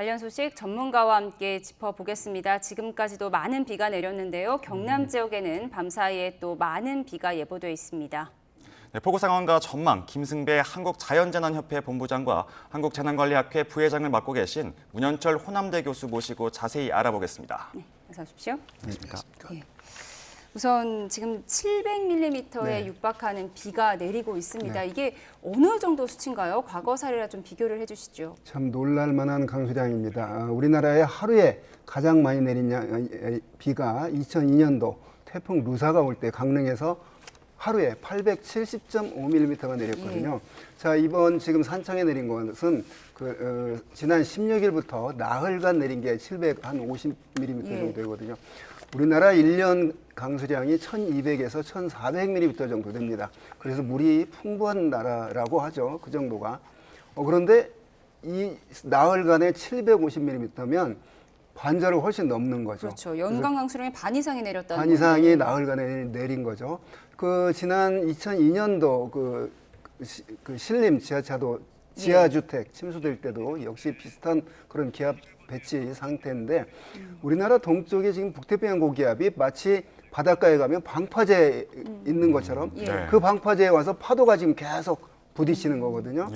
관련 소식 전문가와 함께 짚어보겠습니다. 지금까지도 많은 비가 내렸는데요. 경남 지역에는 밤사이에 또 많은 비가 예보돼 있습니다. 네, 폭우 상황과 전망, 김승배 한국자연재난협회 본부장과 한국재난관리학회 부회장을 맡고 계신 문현철 호남대 교수 모시고 자세히 알아보겠습니다. 네, 어서 오십시오. 안녕하십니까. 네. 우선 지금 700mm에 육박하는 비가 내리고 있습니다. 이게 어느 정도 수치인가요? 과거 사례랑 좀 비교를 해주시죠. 참 놀랄만한 강수량입니다. 우리나라에 하루에 가장 많이 내린 비가 2002년도 태풍 루사가 올 때 강릉에서 하루에 870.5mm가 내렸거든요. 자, 이번 지금 산청에 내린 것은 지난 16일부터 나흘간 내린 게 750mm 정도 되거든요. 우리나라 1년 강수량이 1200에서 1400mm 정도 됩니다. 그래서 물이 풍부한 나라라고 하죠. 그 정도가. 그런데 이 나흘간에 750mm면 반절을 훨씬 넘는 거죠. 그렇죠. 연간 강수량의 반 이상이 내렸다는 반 이상이 나흘간에 내린 거죠. 지난 2002년도 그 신림 지하차도 지하주택 침수될 때도 역시 비슷한 그런 기압 배치 상태인데 우리나라 동쪽에 지금 북태평양 고기압이 마치 바닷가에 가면 방파제 있는 것처럼 그 방파제에 와서 파도가 지금 계속 부딪히는 거거든요.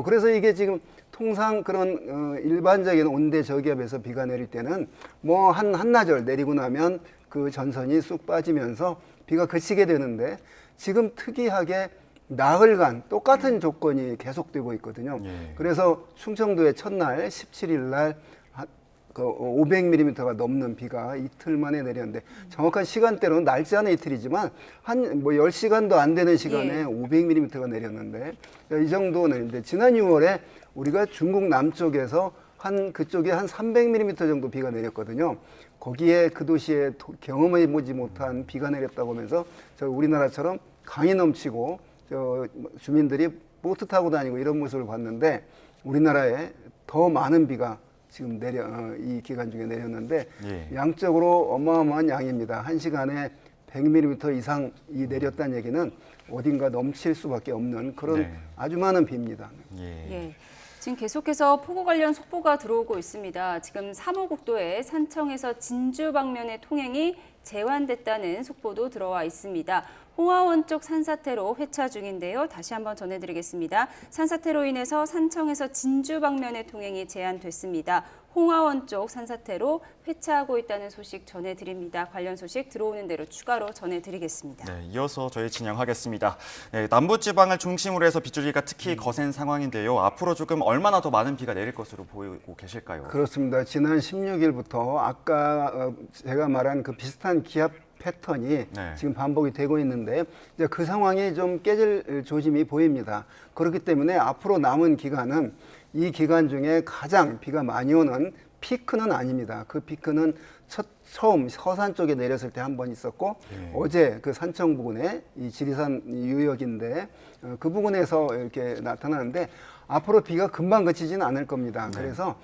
그래서 이게 지금 통상 그런 일반적인 온대 저기압에서 비가 내릴 때는 뭐 한나절 내리고 나면 그 전선이 쑥 빠지면서 비가 그치게 되는데 지금 특이하게 나흘간 똑같은 조건이 계속되고 있거든요. 그래서 충청도의 첫날 17일 날 500mm가 넘는 비가 이틀 만에 내렸는데 정확한 시간대로는 날짜 안에 이틀이지만 한 10시간도 안 되는 시간에 500mm가 내렸는데 이 정도 내렸는데 지난 6월에 우리가 중국 남쪽에서 그쪽에 한 300mm 정도 비가 내렸거든요. 거기에 그 도시에 경험해보지 못한 비가 내렸다고 하면서 우리나라처럼 강이 넘치고 주민들이 보트 타고 다니고 이런 모습을 봤는데 우리나라에 더 많은 비가 지금 이 기간 중에 내렸는데 양적으로 어마어마한 양입니다. 한 시간에 100mm 이상이 내렸다는 얘기는 어딘가 넘칠 수밖에 없는 그런 아주 많은 비입니다. 지금 계속해서 폭우 관련 속보가 들어오고 있습니다. 지금 3호 국도에 산청에서 진주 방면의 통행이 재환됐다는 속보도 들어와 있습니다. 홍하원 쪽 산사태로 회차 중인데요. 다시 한번 전해드리겠습니다. 산사태로 인해서 산청에서 진주 방면의 통행이 제한됐습니다. 홍하원 쪽 산사태로 회차하고 있다는 소식 전해드립니다. 관련 소식 들어오는 대로 추가로 전해드리겠습니다. 네, 이어서 저희 진행하겠습니다. 남부지방을 중심으로 해서 빗줄기가 특히 거센 상황인데요. 앞으로 조금 얼마나 더 많은 비가 내릴 것으로 보이고 계실까요? 그렇습니다. 지난 16일부터 아까 제가 말한 그 비슷한 기압 패턴이 지금 반복이 되고 있는데 이제 그 상황이 좀 깨질 조짐이 보입니다. 그렇기 때문에 앞으로 남은 기간은 이 기간 중에 가장 비가 많이 오는 피크는 아닙니다. 그 피크는 처음 서산 쪽에 내렸을 때 한 번 있었고 어제 그 산청 부근에 이 지리산 유역인데 그 부근에서 이렇게 나타나는데 앞으로 비가 금방 그치지는 않을 겁니다. 그래서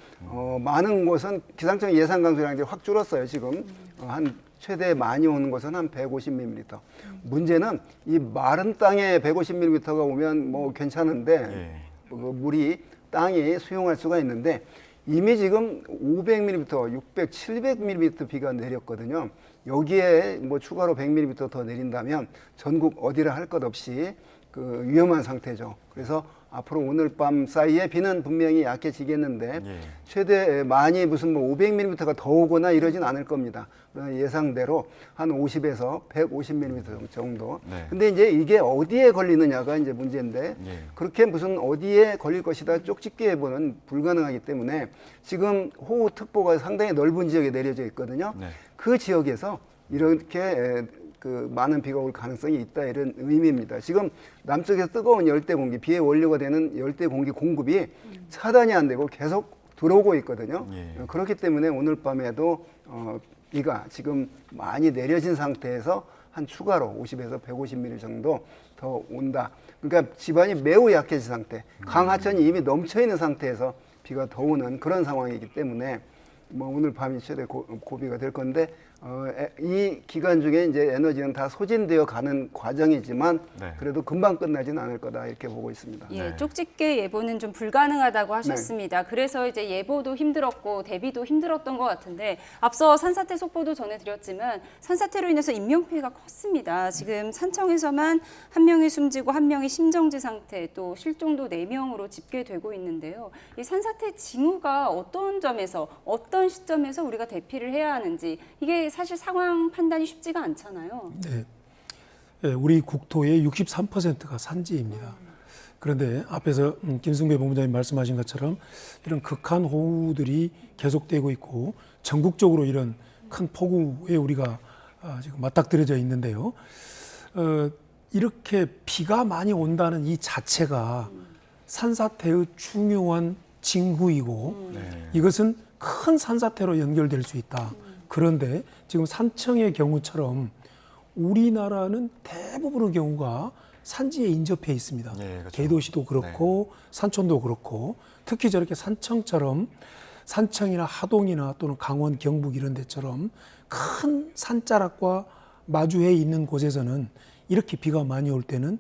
많은 곳은 기상청 예상 강수량이 확 줄었어요. 지금 최대 많이 오는 곳은 한 150mm. 문제는 이 마른 땅에 150mm가 오면 뭐 괜찮은데 물이 땅이 수용할 수가 있는데 이미 지금 500mm, 600, 700mm 비가 내렸거든요. 여기에 뭐 추가로 100mm 더 내린다면 전국 어디를 할 것 없이 그 위험한 상태죠. 그래서 앞으로 오늘 밤 사이에 비는 분명히 약해지겠는데 최대 많이 무슨 뭐 500mm가 더 오거나 이러진 않을 겁니다. 예상대로 한 50에서 150mm 정도. 근데 이제 이게 어디에 걸리느냐가 이제 문제인데 그렇게 무슨 어디에 걸릴 것이다 쪽집게 해보는 불가능하기 때문에 지금 호우특보가 상당히 넓은 지역에 내려져 있거든요. 그 지역에서 이렇게 그 많은 비가 올 가능성이 있다 이런 의미입니다. 지금 남쪽에서 뜨거운 열대 공기, 비의 원료가 되는 열대 공기 공급이 차단이 안 되고 계속 들어오고 있거든요. 그렇기 때문에 오늘 밤에도 비가 지금 많이 내려진 상태에서 한 추가로 50에서 150mm 정도 더 온다. 그러니까 지반이 매우 약해진 상태, 강하천이 이미 넘쳐 있는 상태에서 비가 더 오는 그런 상황이기 때문에 뭐 오늘 밤이 최대 고비가 될 건데 이 기간 중에 이제 에너지는 다 소진되어 가는 과정이지만 네. 그래도 금방 끝나지는 않을 거다 이렇게 보고 있습니다. 예, 네. 쪽집게 예보는 좀 불가능하다고 하셨습니다. 그래서 이제 예보도 힘들었고 대비도 힘들었던 것 같은데 앞서 산사태 속보도 전해드렸지만 산사태로 인해서 인명피해가 컸습니다. 지금 산청에서만 한 명이 숨지고 한 명이 심정지 상태 또 실종도 4명으로 집계되고 있는데요. 이 산사태 징후가 어떤 점에서 어떤 시점에서 우리가 대피를 해야 하는지 이게 사실 상황 판단이 쉽지가 않잖아요. 네. 예, 우리 국토의 63%가 산지입니다. 그런데 앞에서 김승배 본부장님 말씀하신 것처럼 이런 극한 호우들이 계속되고 있고 전국적으로 이런 큰 폭우에 우리가 지금 맞닥뜨려져 있는데요. 이렇게 비가 많이 온다는 이 자체가 산사태의 중요한 징후이고 네. 이것은 큰 산사태로 연결될 수 있다. 그런데 지금 산청의 경우처럼 우리나라는 대부분의 경우가 산지에 인접해 있습니다. 예, 그렇죠. 대도시도 그렇고 산촌도 그렇고 특히 저렇게 산청처럼 산청이나 하동이나 또는 강원, 경북 이런 데처럼 큰 산자락과 마주해 있는 곳에서는 이렇게 비가 많이 올 때는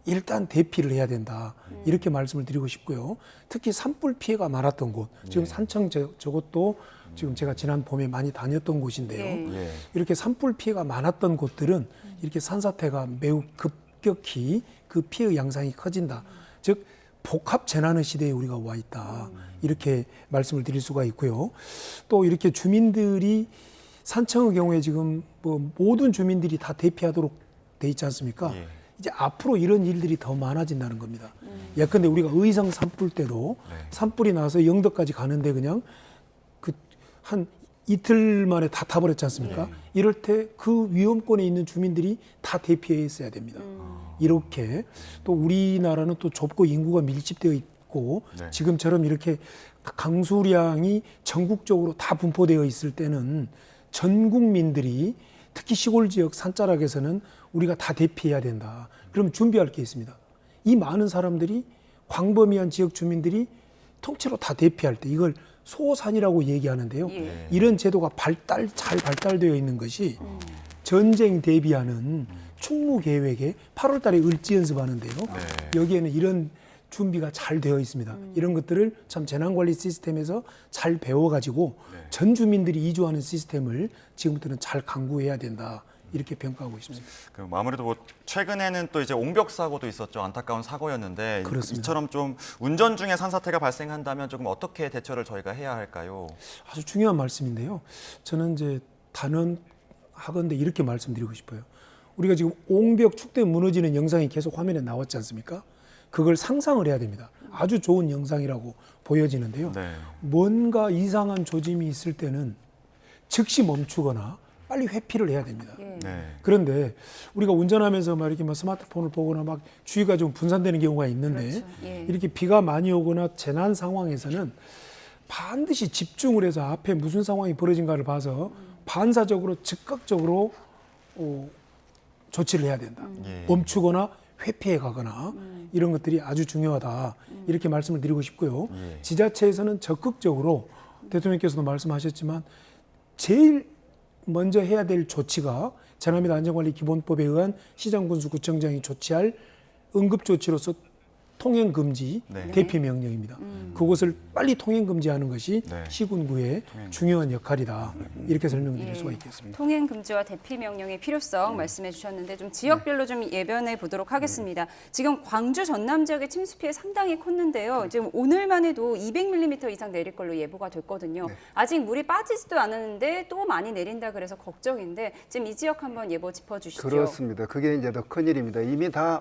일단 대피를 해야 된다. 이렇게 말씀을 드리고 싶고요. 특히 산불 피해가 많았던 곳, 지금 산청 저것도 지금 제가 지난 봄에 많이 다녔던 곳인데요. 예. 이렇게 산불 피해가 많았던 곳들은 이렇게 산사태가 매우 급격히 그 피해 양상이 커진다. 즉 복합 재난의 시대에 우리가 와 있다. 이렇게 말씀을 드릴 수가 있고요. 또 이렇게 주민들이 산청의 경우에 지금 뭐 모든 주민들이 다 대피하도록 돼 있지 않습니까? 예. 이제 앞으로 이런 일들이 더 많아진다는 겁니다. 예컨대 우리가 의성 산불 때도 네. 산불이 나서 영덕까지 가는데 그냥 그 한 이틀 만에 다 타버렸지 않습니까? 이럴 때 그 위험권에 있는 주민들이 다 대피해 있어야 됩니다. 이렇게 또 우리나라는 또 좁고 인구가 밀집되어 있고 네. 지금처럼 이렇게 강수량이 전국적으로 다 분포되어 있을 때는 전 국민들이 특히 시골 지역 산자락에서는 우리가 다 대피해야 된다. 그럼 준비할 게 있습니다. 이 많은 사람들이 광범위한 지역 주민들이 통째로 다 대피할 때 이걸 소산이라고 얘기하는데요. 예. 이런 제도가 잘 발달되어 있는 것이 전쟁 대비하는 충무 계획에 8월 달에 을지 연습하는데요. 여기에는 이런 준비가 잘 되어 있습니다. 이런 것들을 참 재난관리 시스템에서 잘 배워가지고 전 주민들이 이주하는 시스템을 지금부터는 잘 강구해야 된다. 이렇게 평가하고 있습니다. 그럼 아무래도 뭐 최근에는 또 이제 옹벽 사고도 있었죠. 안타까운 사고였는데 그렇습니다. 이처럼 좀 운전 중에 산사태가 발생한다면 조금 어떻게 대처를 저희가 해야 할까요? 아주 중요한 말씀인데요. 저는 이제 단언하건대 이렇게 말씀드리고 싶어요. 우리가 지금 옹벽 축대 무너지는 영상이 계속 화면에 나왔지 않습니까? 그걸 상상을 해야 됩니다. 아주 좋은 영상이라고 보여지는데요. 네. 뭔가 이상한 조짐이 있을 때는 즉시 멈추거나 빨리 회피를 해야 됩니다. 예. 네. 그런데 우리가 운전하면서 막 이렇게 막 스마트폰을 보거나 막 주의가 좀 분산되는 경우가 있는데 그렇죠. 예. 이렇게 비가 많이 오거나 재난 상황에서는 반드시 집중을 해서 앞에 무슨 상황이 벌어진가를 봐서 반사적으로 즉각적으로 조치를 해야 된다. 예. 멈추거나 회피해 가거나 이런 것들이 아주 중요하다. 이렇게 말씀을 드리고 싶고요. 예. 지자체에서는 적극적으로 대통령께서도 말씀하셨지만 제일 먼저 해야 될 조치가 재난 및 안전관리 기본법에 의한 시장군수구청장이 조치할 응급조치로서 통행금지 네. 대피 명령입니다. 그것을 빨리 통행금지하는 것이 네. 시군구의 중요한 역할이다. 이렇게 설명드릴 수가 있겠습니다. 통행 금지와 대피 명령의 필요성 말씀해 주셨는데 좀 지역별로 좀 예변해 보도록 하겠습니다. 지금 광주 전남 지역의 침수 피해 상당히 컸는데요. 지금 오늘만 해도 200mm 이상 내릴 걸로 예보가 됐거든요. 아직 물이 빠지지도 않았는데 또 많이 내린다 그래서 걱정인데 지금 이 지역 한번 예보 짚어 주시죠. 그렇습니다. 그게 이제 더 큰일입니다. 이미 다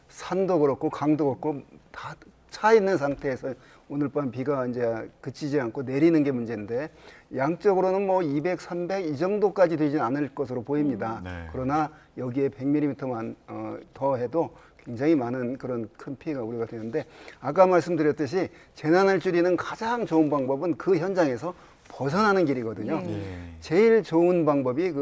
산도 그렇고 강도 그렇고 다 차 있는 상태에서 오늘 밤 비가 이제 그치지 않고 내리는 게 문제인데 양적으로는 뭐 200, 300 이 정도까지 되진 않을 것으로 보입니다. 네. 그러나 여기에 100mm만 더 해도 굉장히 많은 그런 큰 피해가 우려가 되는데 아까 말씀드렸듯이 재난을 줄이는 가장 좋은 방법은 그 현장에서 벗어나는 길이거든요. 제일 좋은 방법이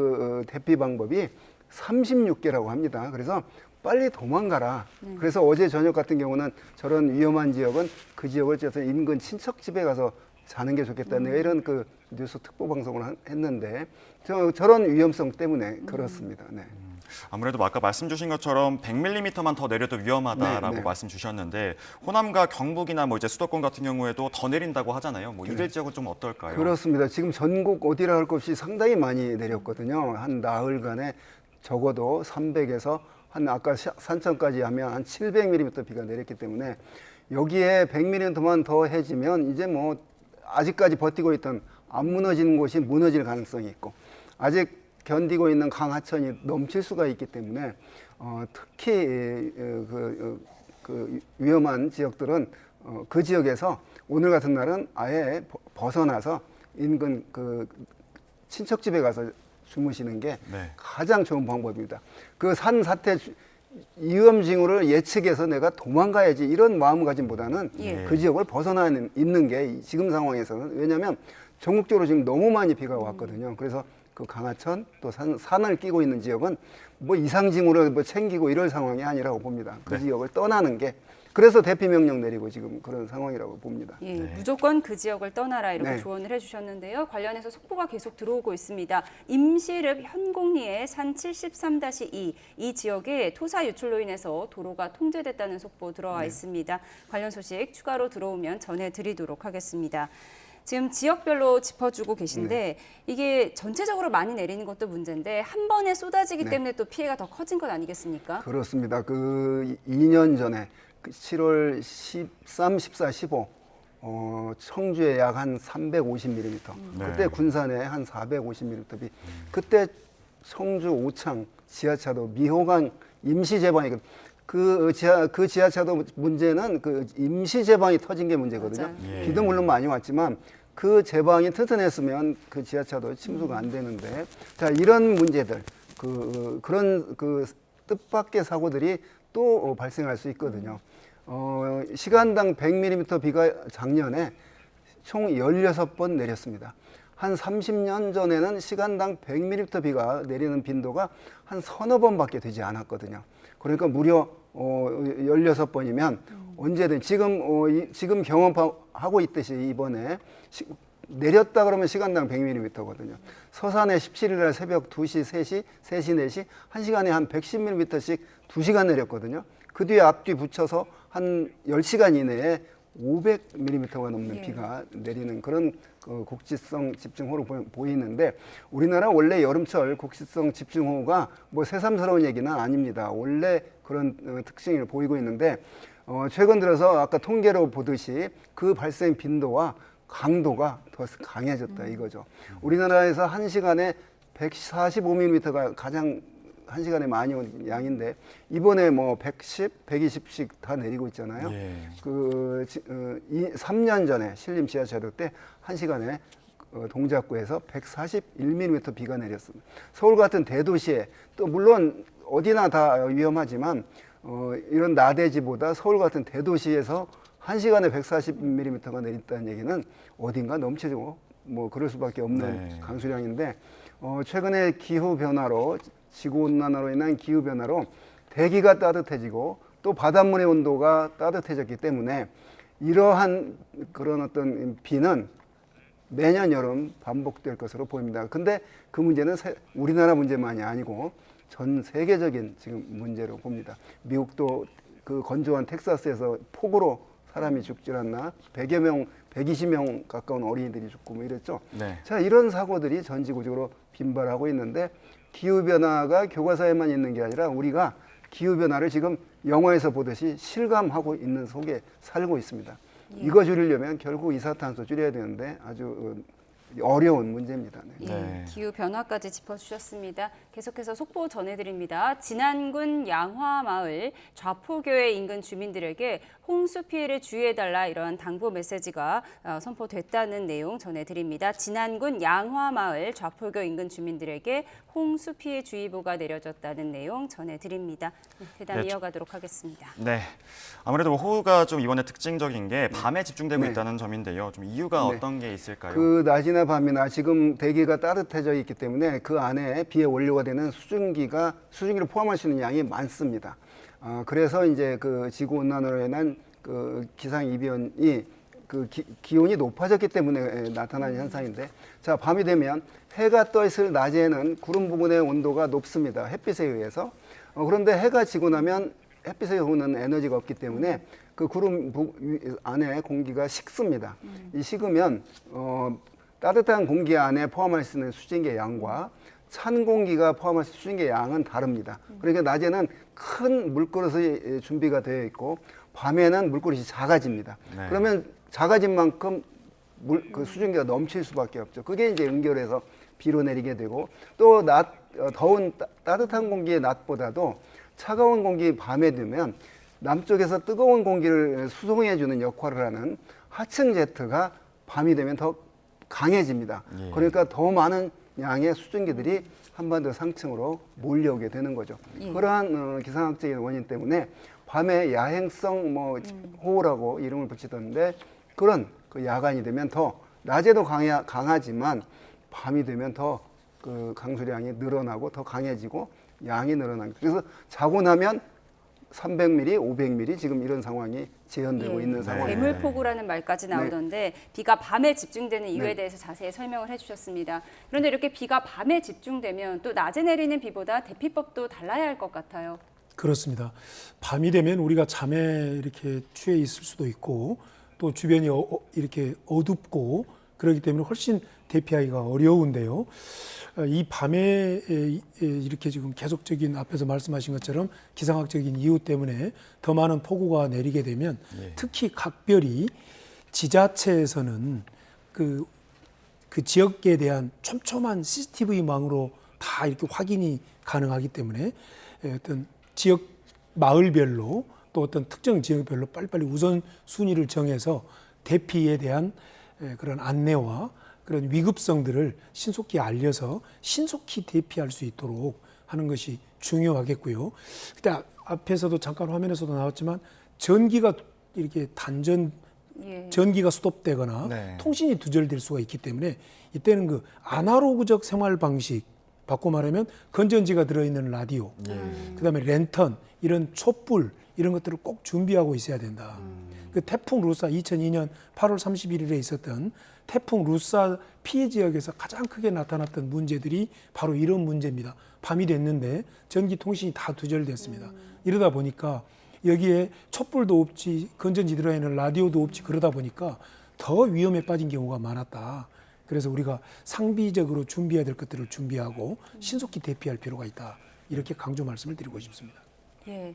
대피 방법이 36개라고 합니다. 그래서 빨리 도망가라. 그래서 어제 저녁 같은 경우는 저런 위험한 지역은 그 지역을 째서 인근 친척 집에 가서 자는 게 좋겠다. 내가 이런 그 뉴스 특보 방송을 했는데 저런 위험성 때문에 그렇습니다. 네. 아무래도 아까 말씀 주신 것처럼 100mm만 더 내려도 위험하다라고 네. 말씀 주셨는데 호남과 경북이나 뭐 이제 수도권 같은 경우에도 더 내린다고 하잖아요. 뭐 이들 지역은 좀 어떨까요? 그렇습니다. 지금 전국 어디라 할 것 없이 상당히 많이 내렸거든요. 한 나흘간에 적어도 300에서 한 아까 산천까지 하면 한 700mm 비가 내렸기 때문에 여기에 100mm만 더 해지면 이제 뭐 아직까지 버티고 있던 안 무너지는 곳이 무너질 가능성이 있고 아직 견디고 있는 강 하천이 넘칠 수가 있기 때문에 특히 그 위험한 지역들은 그 지역에서 오늘 같은 날은 아예 벗어나서 인근 그 친척집에 가서 주무시는 게 네. 가장 좋은 방법입니다. 그 산 사태 위험 징후를 예측해서 내가 도망가야지 이런 마음가짐보다는 예. 그 지역을 벗어나 있는 게 지금 상황에서는 왜냐하면 전국적으로 지금 너무 많이 비가 왔거든요. 그래서 그 강하천 또 산을 끼고 있는 지역은 뭐 이상 징후를 뭐 챙기고 이럴 상황이 아니라고 봅니다. 그 네. 지역을 떠나는 게 그래서 대피 명령 내리고 지금 그런 상황이라고 봅니다. 예, 네. 무조건 그 지역을 떠나라 이렇게 네. 조언을 해주셨는데요. 관련해서 속보가 계속 들어오고 있습니다. 임시릅 현곡리의 산 73-2 이 지역에 토사 유출로 인해서 도로가 통제됐다는 속보 들어와 있습니다. 관련 소식 추가로 들어오면 전해드리도록 하겠습니다. 지금 지역별로 짚어주고 계신데 이게 전체적으로 많이 내리는 것도 문제인데 한 번에 쏟아지기 때문에 또 피해가 더 커진 것 아니겠습니까? 그렇습니다. 그 2년 전에 그 7월 13, 14, 15 청주에 약 한 350mm, 그때 군산에 한 450mm 비, 그때 청주 오창 지하차도 미호강 임시 제방이 그 지하차도 문제는 그 임시 제방이 터진 게 문제거든요. 맞아요. 비도 물론 많이 왔지만 그 제방이 튼튼했으면 그 지하차도 침수가 안 되는데 자 이런 문제들 그런 그 뜻밖의 사고들이 또 발생할 수 있거든요. 시간당 100mm 비가 작년에 총 16번 내렸습니다. 한 30년 전에는 시간당 100mm 비가 내리는 빈도가 한 서너 번밖에 되지 않았거든요. 그러니까 무려 16번이면 언제든 지금 경험하고 있듯이 이번에 내렸다 그러면 시간당 100mm거든요. 서산에 17일 날 새벽 2시, 3시, 3시, 4시 1시간에 한 110mm씩 2시간 내렸거든요. 그 뒤에 앞뒤 붙여서 한 10시간 이내에 500mm가 넘는 예. 비가 내리는 그런 국지성 집중호우로 보이는데 우리나라 원래 여름철 국지성 집중호우가 뭐 새삼스러운 얘기는 아닙니다. 원래 그런 특징을 보이고 있는데 최근 들어서 아까 통계로 보듯이 그 발생 빈도와 강도가 더 강해졌다 이거죠. 우리나라에서 한 시간에 145mm가 가장 한 시간에 많이 온 양인데 이번에 뭐 110, 120씩 다 내리고 있잖아요. 예. 3년 전에 신림 지하차도 때 한 시간에 동작구에서 141mm 비가 내렸습니다. 서울 같은 대도시에 또 물론 어디나 다 위험하지만 이런 나대지보다 서울 같은 대도시에서 한 시간에 140mm가 내렸다는 얘기는 어딘가 넘치고 뭐 그럴 수밖에 없는 강수량인데 최근에 기후 변화로 지구 온난화로 인한 기후 변화로 대기가 따뜻해지고 또 바닷물의 온도가 따뜻해졌기 때문에 이러한 그런 어떤 비는 매년 여름 반복될 것으로 보입니다. 근데 그 문제는 우리나라 문제만이 아니고 전 세계적인 지금 문제로 봅니다. 미국도 그 건조한 텍사스에서 폭우로 사람이 죽질 않나 100여 명, 120명 가까운 어린이들이 죽고 뭐 이랬죠. 네. 자, 이런 사고들이 전지구적으로 빈발하고 있는데 기후변화가 교과서에만 있는 게 아니라 우리가 기후변화를 지금 영화에서 보듯이 실감하고 있는 속에 살고 있습니다. 이거 줄이려면 결국 이산화탄소 줄여야 되는데 아주 어려운 문제입니다. 네. 예, 기후 변화까지 짚어주셨습니다. 계속해서 속보 전해드립니다. 진안군 양화마을 좌포교회 인근 주민들에게 홍수 피해를 주의해달라 이러한 당부 메시지가 선포됐다는 내용 전해드립니다. 진안군 양화마을 좌포교 인근 주민들에게 홍수 피해 주의보가 내려졌다는 내용 전해드립니다. 대담 이어가도록 하겠습니다. 네, 아무래도 호우가 좀 이번에 특징적인 게 밤에 집중되고 있다는 점인데요. 좀 이유가 어떤 게 있을까요? 그 낮이나 밤이나 지금 대기가 따뜻해져 있기 때문에 그 안에 비의 원료가 되는 수증기를 포함할 수 있는 양이 많습니다. 그래서 이제 그 지구 온난화로 인한 그 기상 이변이 기온이 높아졌기 때문에 나타나는 현상인데, 자, 밤이 되면 해가 떠 있을 낮에는 구름 부근의 온도가 높습니다. 햇빛에 의해서. 그런데 해가 지고 나면 햇빛에 오는 에너지가 없기 때문에 그 구름 안에 공기가 식습니다. 이 식으면 따뜻한 공기 안에 포함할 수 있는 수증기의 양과 찬 공기가 포함할 수 있는 수증기의 양은 다릅니다. 그러니까 낮에는 큰 물그릇이 준비가 되어 있고 밤에는 물그릇이 작아집니다. 네. 그러면 작아진 만큼 그 수증기가 넘칠 수밖에 없죠. 그게 이제 연결해서 비로 내리게 되고, 또 더운 따뜻한 공기의 낮보다도 차가운 공기 밤에 되면 남쪽에서 뜨거운 공기를 수송해주는 역할을 하는 하층 제트가 밤이 되면 더 강해집니다. 예. 그러니까 더 많은 양의 수증기들이 한반도 상층으로 몰려오게 되는 거죠. 예. 그러한 기상학적인 원인 때문에 밤에 야행성 호우라고 이름을 붙이던데, 그런 그 야간이 되면 더 낮에도 강하지만 밤이 되면 더 그 강수량이 늘어나고 더 강해지고 양이 늘어납니다. 그래서 자고 나면 300mm, 500mm 지금 이런 상황이 재현되고 있는 상황입니다. 괴물폭우라는 말까지 나오던데 비가 밤에 집중되는 이유에 대해서 자세히 설명을 해주셨습니다. 그런데 이렇게 비가 밤에 집중되면 또 낮에 내리는 비보다 대피법도 달라야 할 것 같아요. 그렇습니다. 밤이 되면 우리가 잠에 이렇게 취해 있을 수도 있고 또 주변이 이렇게 어둡고 그렇기 때문에 훨씬 대피하기가 어려운데요. 이 밤에 이렇게 지금 계속적인 앞에서 말씀하신 것처럼 기상학적인 이유 때문에 더 많은 폭우가 내리게 되면 특히 각별히 지자체에서는 그 지역에 대한 촘촘한 CCTV망으로 다 이렇게 확인이 가능하기 때문에 어떤 지역 마을별로 또 어떤 특정 지역별로 빨리빨리 우선순위를 정해서 대피에 대한 그런 안내와 그런 위급성들을 신속히 알려서 신속히 대피할 수 있도록 하는 것이 중요하겠고요. 그때 앞에서도 잠깐 화면에서도 나왔지만 전기가 이렇게 전기가 스톱되거나 네. 통신이 두절될 수가 있기 때문에 이때는 그 아날로그적 생활 방식, 바꿔 말하면 건전지가 들어있는 라디오, 그다음에 랜턴, 이런 촛불 이런 것들을 꼭 준비하고 있어야 된다. 그 태풍 루사 2002년 8월 31일에 있었던 태풍 루사 피해 지역에서 가장 크게 나타났던 문제들이 바로 이런 문제입니다. 밤이 됐는데 전기 통신이 다 두절됐습니다. 이러다 보니까 여기에 촛불도 없지, 건전지 들어있는 라디오도 없지, 그러다 보니까 더 위험에 빠진 경우가 많았다. 그래서 우리가 상비적으로 준비해야 될 것들을 준비하고 신속히 대피할 필요가 있다. 이렇게 강조 말씀을 드리고 싶습니다. 예.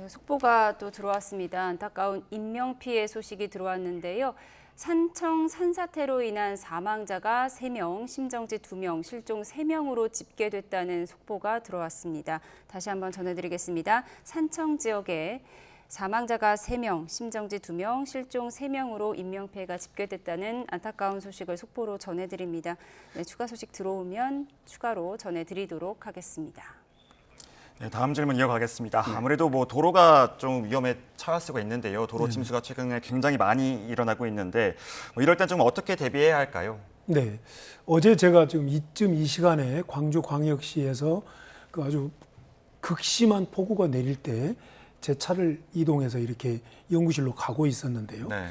속보가 또 들어왔습니다. 안타까운 인명피해 소식이 들어왔는데요. 산청 산사태로 인한 사망자가 3명, 심정지 2명, 실종 3명으로 집계됐다는 속보가 들어왔습니다. 다시 한번 전해드리겠습니다. 산청 지역에 사망자가 3명, 심정지 2명, 실종 3명으로 인명피해가 집계됐다는 안타까운 소식을 속보로 전해드립니다. 네, 추가 소식 들어오면 추가로 전해드리도록 하겠습니다. 네, 다음 질문 이어가겠습니다. 아무래도 뭐 도로가 좀 위험에 처할 수가 있는데요. 도로 침수가 최근에 굉장히 많이 일어나고 있는데 뭐 이럴 땐 좀 어떻게 대비해야 할까요? 네, 어제 제가 지금 이 시간에 광주광역시에서 그 아주 극심한 폭우가 내릴 때 제 차를 이동해서 이렇게 연구실로 가고 있었는데요. 네.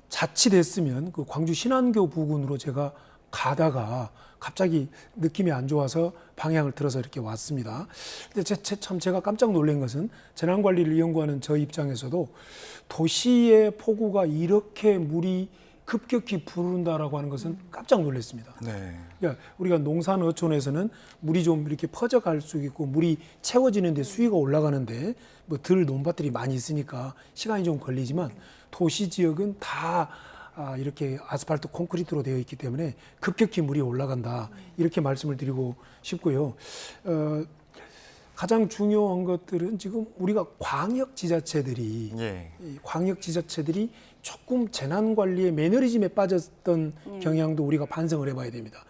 자칫했으면 그 광주 신안교 부근으로 제가 가다가 갑자기 느낌이 안 좋아서 방향을 틀어서 이렇게 왔습니다. 근데 참 제가 깜짝 놀란 것은 재난관리를 연구하는 저 입장에서도 도시의 폭우가 이렇게 물이 급격히 부른다라고 하는 것은 깜짝 놀랐습니다. 네. 그러니까 우리가 농산어촌에서는 물이 좀 이렇게 퍼져갈 수 있고 물이 채워지는데 수위가 올라가는데 뭐 들 논밭들이 많이 있으니까 시간이 좀 걸리지만 도시 지역은 다 이렇게 아스팔트 콘크리트로 되어 있기 때문에 급격히 물이 올라간다 이렇게 말씀을 드리고 싶고요. 가장 중요한 것들은 지금 우리가 광역지자체들이 조금 재난관리의 매너리즘에 빠졌던 경향도 우리가 반성을 해봐야 됩니다.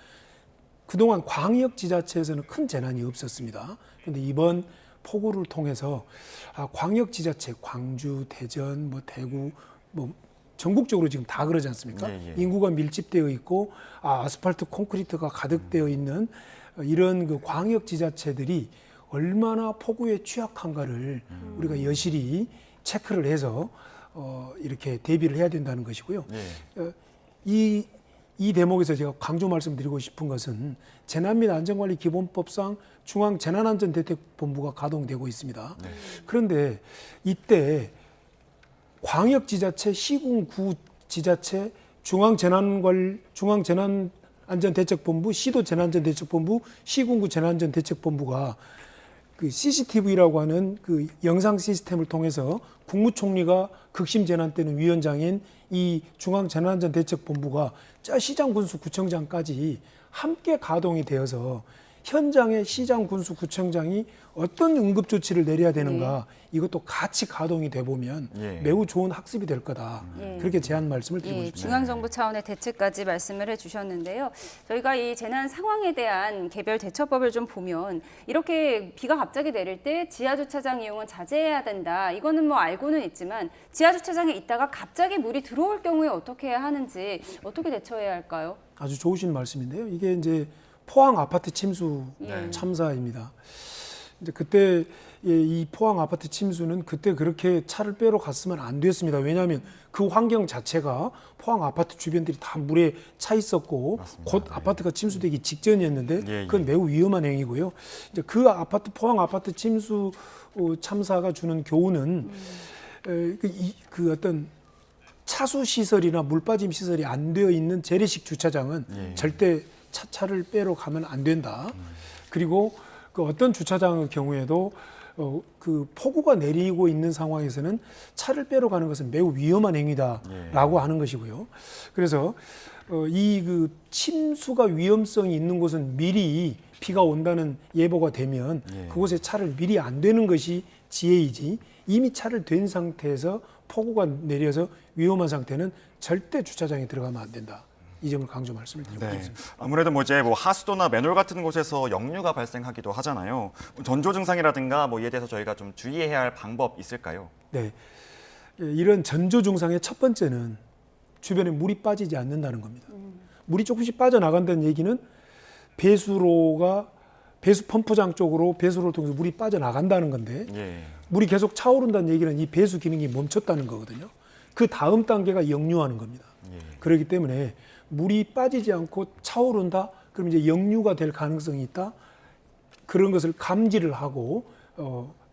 그동안 광역지자체에서는 큰 재난이 없었습니다. 그런데 이번 폭우를 통해서 광역지자체, 광주, 대전, 뭐 대구, 뭐 전국적으로 지금 다 그러지 않습니까? 인구가 밀집되어 있고 아스팔트 콘크리트가 가득되어 있는 이런 그 광역지자체들이 얼마나 폭우에 취약한가를 우리가 여실히 체크를 해서 이렇게 대비를 해야 된다는 것이고요. 예. 이 대목에서 제가 강조 말씀드리고 싶은 것은 재난 및 안전관리 기본법상 중앙 재난안전대책본부가 가동되고 있습니다. 그런데 이때 광역지자체, 시군구 지자체, 중앙재난안전대책본부, 시도재난안전대책본부, 시군구 재난안전대책본부가 그 CCTV라고 하는 그 영상 시스템을 통해서 국무총리가 극심 재난 때는 위원장인 이 중앙재난안전대책본부가 저 시장, 군수, 구청장까지 함께 가동이 되어서 현장의 시장, 군수, 구청장이 어떤 응급 조치를 내려야 되는가 이것도 같이 가동이 돼 보면 매우 좋은 학습이 될 거다. 그렇게 제안 말씀을 드리고 싶습니다. 중앙정부 차원의 대책까지 말씀을 해주셨는데요. 저희가 이 재난 상황에 대한 개별 대처법을 좀 보면 이렇게 비가 갑자기 내릴 때 지하주차장 이용은 자제해야 된다. 이거는 뭐 알고는 있지만 지하주차장에 있다가 갑자기 물이 들어올 경우에 어떻게 해야 하는지 어떻게 대처해야 할까요? 아주 좋으신 말씀인데요. 이게 이제 포항 아파트 침수 참사입니다. 이제 그때 이 포항 아파트 침수는 그때 그렇게 차를 빼러 갔으면 안 됐습니다. 왜냐하면 그 환경 자체가 포항 아파트 주변들이 다 물에 차 있었고 곧 아파트가 침수되기 직전이었는데 그건 매우 위험한 행위고요. 이제 그 아파트 포항 아파트 침수 참사가 주는 교훈은 그 어떤 차수 시설이나 물빠짐 시설이 안 되어 있는 재래식 주차장은 절대 차를 빼러 가면 안 된다. 그리고 그 어떤 주차장의 경우에도 그 폭우가 내리고 있는 상황에서는 차를 빼러 가는 것은 매우 위험한 행위다라고 하는 것이고요. 그래서 이 그 침수가 위험성이 있는 곳은 미리 비가 온다는 예보가 되면 그곳에 차를 미리 안 대는 것이 지혜이지 이미 차를 댄 상태에서 폭우가 내려서 위험한 상태는 절대 주차장에 들어가면 안 된다. 이 점을 강조 말씀을 드리고 있습니다. 아무래도 이제 하수도나 맨홀 같은 곳에서 역류가 발생하기도 하잖아요. 전조 증상이라든가 이에 대해서 저희가 좀 주의해야 할 방법 있을까요? 네, 이런 전조 증상의 첫 번째는 주변에 물이 빠지지 않는다는 겁니다. 물이 조금씩 빠져나간다는 얘기는 배수 펌프장 쪽으로 배수로를 통해서 물이 빠져나간다는 건데 물이 계속 차오른다는 얘기는 이 배수 기능이 멈췄다는 거거든요. 그 다음 단계가 역류하는 겁니다. 그렇기 때문에 물이 빠지지 않고 차오른다? 그럼 이제 역류가 될 가능성이 있다? 그런 것을 감지를 하고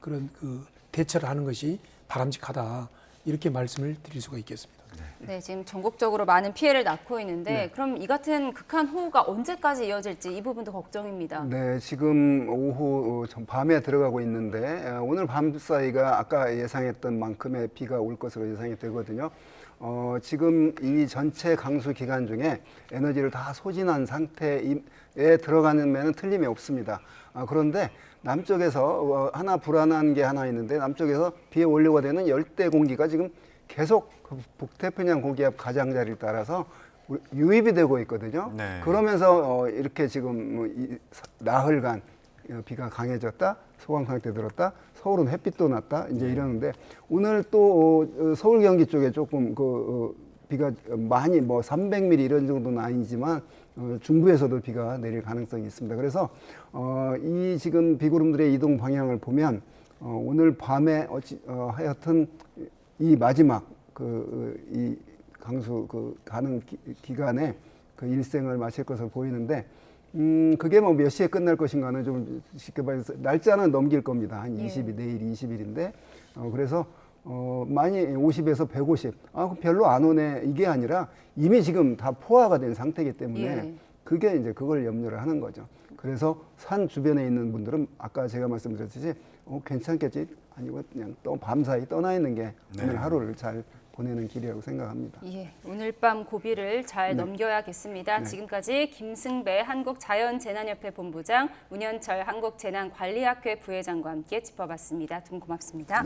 그런 그 대처를 하는 것이 바람직하다. 이렇게 말씀을 드릴 수가 있겠습니다. 네, 지금 전국적으로 많은 피해를 낳고 있는데 그럼 이 같은 극한 호우가 언제까지 이어질지 이 부분도 걱정입니다. 네, 지금 오후 밤에 들어가고 있는데 오늘 밤 사이가 아까 예상했던 만큼의 비가 올 것으로 예상이 되거든요. 지금 이 전체 강수 기간 중에 에너지를 다 소진한 상태에 들어가는 면은 틀림이 없습니다. 그런데 남쪽에서 하나 불안한 게 하나 있는데 남쪽에서 비의 원료가 되는 열대 공기가 지금 계속 북태평양 고기압 가장자리를 따라서 유입이 되고 있거든요. 그러면서 이렇게 지금 나흘간 비가 강해졌다, 소강 상태 들었다, 서울은 햇빛도 났다, 이제 이러는데 오늘 또 서울 경기 쪽에 조금 비가 많이 300mm 이런 정도는 아니지만 중부에서도 비가 내릴 가능성이 있습니다. 그래서 이 지금 비구름들의 이동 방향을 보면 오늘 밤에 하여튼 이 마지막 이 강수 가는 기간에 일생을 마칠 것으로 보이는데 그게 몇 시에 끝날 것인가는 좀 쉽게 봐서 날짜는 넘길 겁니다. 한 20일, 내일 20일인데 그래서 많이 50에서 150. 별로 안 오네. 이게 아니라 이미 지금 다 포화가 된 상태이기 때문에 그게 이제 그걸 염려를 하는 거죠. 그래서 산 주변에 있는 분들은 아까 제가 말씀드렸듯이 괜찮겠지. 아니고 그냥 또 밤사이 떠나 있는 게 오늘 하루를 잘 보내는 길이라고 생각합니다. 오늘 밤 고비를 잘 넘겨야겠습니다. 지금까지 김승배 한국자연재난협회 본부장, 문현철 한국재난관리학회 부회장과 함께 짚어봤습니다. 두 분 고맙습니다.